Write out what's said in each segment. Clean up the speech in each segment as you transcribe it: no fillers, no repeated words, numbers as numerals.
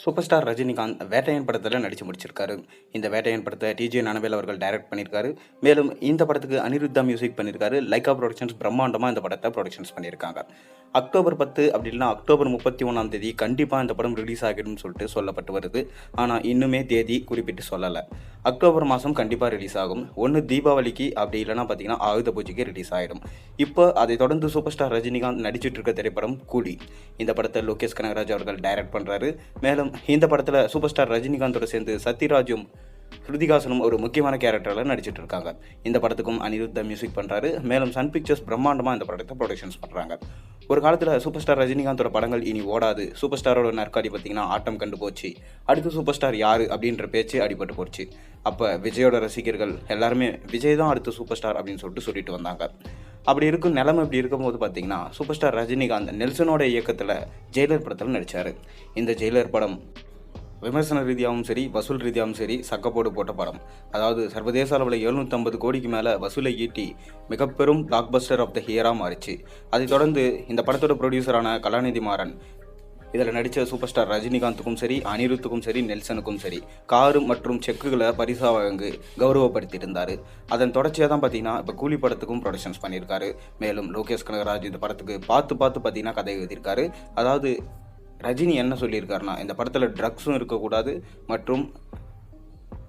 Super star Rajinikanth Vettaiyan படத்தில் நடித்து முடிச்சிருக்காரு. இந்த வேட்டையன் படத்தை டிஜே ஞானவேல் அவர்கள் டைரக்ட் பண்ணியிருக்காரு. மேலும் இந்த படத்துக்கு அனிருத்தா மியூசிக் பண்ணியிருக்காரு. லைக்கா ப்ரொடக்ஷன்ஸ் பிரம்மாண்டமாக இந்த படத்தை ப்ரொடக்ஷன்ஸ் பண்ணியிருக்காங்க. அக்டோபர் 10 அப்படி இல்லைனா அக்டோபர் 31ஆம் தேதி கண்டிப்பாக இந்த படம் ரிலீஸ் ஆகிடும்னு சொல்லிட்டு சொல்லப்பட்டு வருது. ஆனால் இன்னுமே தேதி குறிப்பிட்டு சொல்லலை. அக்டோபர் மாதம் கண்டிப்பாக ரிலீஸ் ஆகும். ஒன்று தீபாவளிக்கு அப்படி இல்லைனா பார்த்தீங்கன்னா ஆயுத பூஜைக்கு ரிலீஸ் ஆகிடும். இப்போ அதை தொடர்ந்து சூப்பர் ஸ்டார் ரஜினிகாந்த் நடிச்சிட்டு இருக்க திரைப்படம் கூலி. இந்த படத்தை லோகேஷ் கனகராஜ் அவர்கள் டைரக்ட் பண்ணுறாரு. மேலும் இந்த படத்தில் சூப்பர் ஸ்டார் ரஜினிகாந்தோட சேர்ந்து சத்யராஜும் ஸ்ருதிகாசனும் ஒரு முக்கியமான கேரக்டரில் நடிச்சிட்டு இருக்காங்க. இந்த படத்துக்கும் அனிருத்தா மியூசிக் பண்ணுறாரு. மேலும் சன் பிக்சர்ஸ் பிரம்மாண்டமாக இந்த படத்தை ப்ரொடக்ஷன்ஸ் பண்ணுறாங்க. ஒரு காலத்தில் சூப்பர் ஸ்டார் ரஜினிகாந்தோட படங்கள் இனி ஓடாது, சூப்பர் ஸ்டாரோட நற்காடி பார்த்தீங்கன்னா ஆட்டம் கண்டு போச்சு, அடுத்து சூப்பர் ஸ்டார் யார் அப்படின்ற பேச்சு அடிபட்டு போச்சு. அப்போ விஜயோட ரசிகர்கள் எல்லாருமே விஜய் தான் அடுத்து சூப்பர் ஸ்டார் அப்படின்னு சொல்லிட்டு வந்தாங்க. அப்படி இருக்கும் நிலைமை இப்படி இருக்கும்போது பார்த்தீங்கன்னா சூப்பர் ஸ்டார் ரஜினிகாந்த் நெல்சனோட இயக்கத்தில் ஜெயிலர் படத்தில் நடித்தார். இந்த ஜெயிலர் படம் விமர்சன ரீதியாகவும் சரி, வசூல் ரீதியாகவும் சரி சக்கப்போடு போட்ட படம். அதாவது சர்வதேச அளவில் 750 கோடிக்கு மேலே வசூலை ஈட்டி மிகப்பெரும் பிளாக் பஸ்டர் ஆஃப் த ஹியராக மாறிச்சு. அதைத் தொடர்ந்து இந்த படத்தோட ப்ரொடியூசரான கலாநிதி மாறன் இதில் நடித்த சூப்பர் ஸ்டார் ரஜினிகாந்துக்கும் சரி, அனிருத்துக்கும் சரி, நெல்சனுக்கும் சரி காரு மற்றும் செக்குகளை பரிசாக வழங்கி கௌரவப்படுத்தியிருந்தார். அதன் தொடர்ச்சியாக தான் பார்த்தீங்கன்னா இப்போ கூலி படத்துக்கும் ப்ரொடக்ஷன்ஸ் பண்ணியிருக்காரு. மேலும் லோகேஷ் கனகராஜ் இந்த படத்துக்கு பார்த்து பார்த்தீங்கன்னா கதை எழுதியிருக்காரு. அதாவது ரஜினி என்ன சொல்லியிருக்காருன்னா, இந்த படத்தில் ட்ரக்ஸும் இருக்கக்கூடாது மற்றும்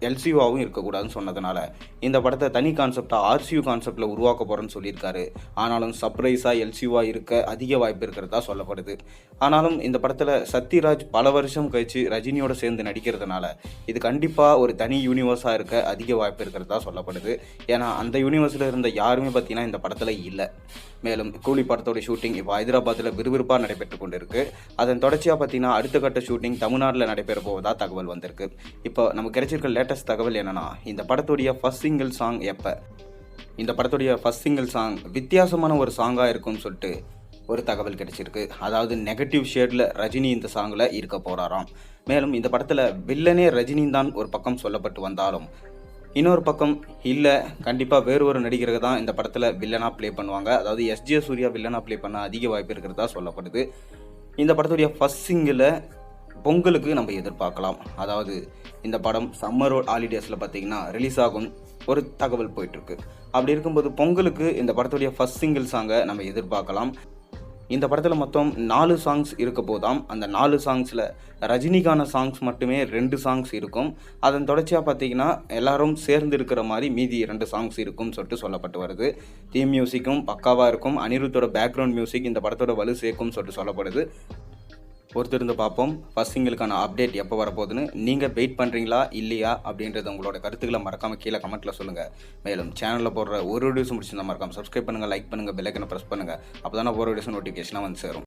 எல்சியூவாகவும் இருக்கக்கூடாதுன்னு சொன்னதுனால இந்த படத்தை தனி கான்செப்டாக ஆர்சியூ கான்செப்டில் உருவாக்க போகிறேன்னு சொல்லியிருக்காரு. ஆனாலும் சர்ப்ரைஸாக எல்சியூவாக இருக்க அதிக வாய்ப்பு இருக்கிறதா சொல்லப்படுது. ஆனாலும் இந்த படத்தில் சத்யராஜ் பல வருஷம் கழித்து ரஜினியோட சேர்ந்து நடிக்கிறதுனால இது கண்டிப்பாக ஒரு தனி யூனிவர்ஸாக இருக்க அதிக வாய்ப்பு இருக்கிறதா சொல்லப்படுது. ஏன்னா அந்த யூனிவர்ஸில் இருந்த யாருமே பார்த்தீங்கன்னா இந்த படத்தில் இல்லை. மேலும் கூலி படத்தோட ஷூட்டிங் இப்போ ஹைதராபாத்தில் விறுவிறுப்பாக நடைபெற்று கொண்டு இருக்கு. அதன் தொடர்ச்சியாக பார்த்தீங்கன்னா அடுத்த கட்ட ஷூட்டிங் தமிழ்நாட்டில் நடைபெற போவதாக தகவல் வந்திருக்கு. இப்போ நமக்கு கிடைச்சிருக்க லேட்டஸ்ட் தகவல் என்னன்னா, இந்த படத்துடைய ஃபர்ஸ்ட் சிங்கிள் சாங் எப்போ, இந்த படத்துடைய ஃபர்ஸ்ட் சிங்கிள் சாங் வித்தியாசமான ஒரு சாங்காக இருக்கும்னு சொல்லிட்டு ஒரு தகவல் கிடைச்சிருக்கு. அதாவது நெகட்டிவ் ஷேடில் ரஜினி இந்த சாங்கில் இருக்க போகிறாராம். மேலும் இந்த படத்தில் வில்லனே ரஜினி தான் ஒரு பக்கம் சொல்லப்பட்டு வந்தாலும் இன்னொரு பக்கம் இல்லை, கண்டிப்பாக வேறு ஒரு நடிகர்கள் தான் இந்த படத்தில் வில்லனாக ப்ளே பண்ணுவாங்க. அதாவது எஸ்ஜே சூர்யா வில்லனாக ப்ளே பண்ண அதிக வாய்ப்பு இருக்கிறதா சொல்லப்படுது. இந்த படத்துடைய ஃபர்ஸ்ட் சிங்கிளை பொங்கலுக்கு நம்ம எதிர்பார்க்கலாம். அதாவது இந்த படம் சம்மர் ஹாலிடேஸில் பார்த்தீங்கன்னா ரிலீஸ் ஆகும் ஒரு தகவல் போயிட்டுருக்கு. அப்படி இருக்கும்போது பொங்கலுக்கு இந்த படத்துடைய ஃபர்ஸ்ட் சிங்கிள் சாங்கை நம்ம எதிர்பார்க்கலாம். இந்த படத்தில் மொத்தம் 4 சாங்ஸ் இருக்க போதாம். அந்த 4 சாங்ஸில் ரஜினிக்கான சாங்ஸ் மட்டுமே 2 சாங்ஸ் இருக்கும். அதன் தொடர்ச்சியாக பார்த்தீங்கன்னா எல்லாரும் சேர்ந்து இருக்கிற மாதிரி மீதி 2 சாங்ஸ் இருக்கும்னு சொல்லிட்டு சொல்லப்பட்டு வருது. தீம் மியூசிக்கும் பக்காவாக இருக்கும். அனிருத்தோட பேக்ரவுண்ட் மியூசிக் இந்த படத்தோட வலு சேர்க்கும்னு சொல்லிட்டு சொல்லப்படுது. பொறுத்திருந்து பார்ப்போம் ஃபர்ஸ்ட் சிங்கிளுக்கான அப்டேட் எப்போ வரப்போகுதுன்னு. நீங்கள் வெயிட் பண்ணுறீங்களா இல்லையா அப்படின்றத உங்களோட கருத்துக்களை மறக்காமல் கீழே கமெண்ட்டில் சொல்லுங்கள். மேலும் சேனலில் போடுற ஒரு வீடியோஸும் முடிச்சிருந்தா மறக்காமல் சப்ஸ்கிரைப் பண்ணுங்கள், லைக் பண்ணுங்கள், பெல் ஐக்கனை ப்ரெஸ் பண்ணுங்கள். அப்போ தானே ஒரு வீடியோஸ் நோட்டிஃபிகேஷனாக வந்து சேரும்.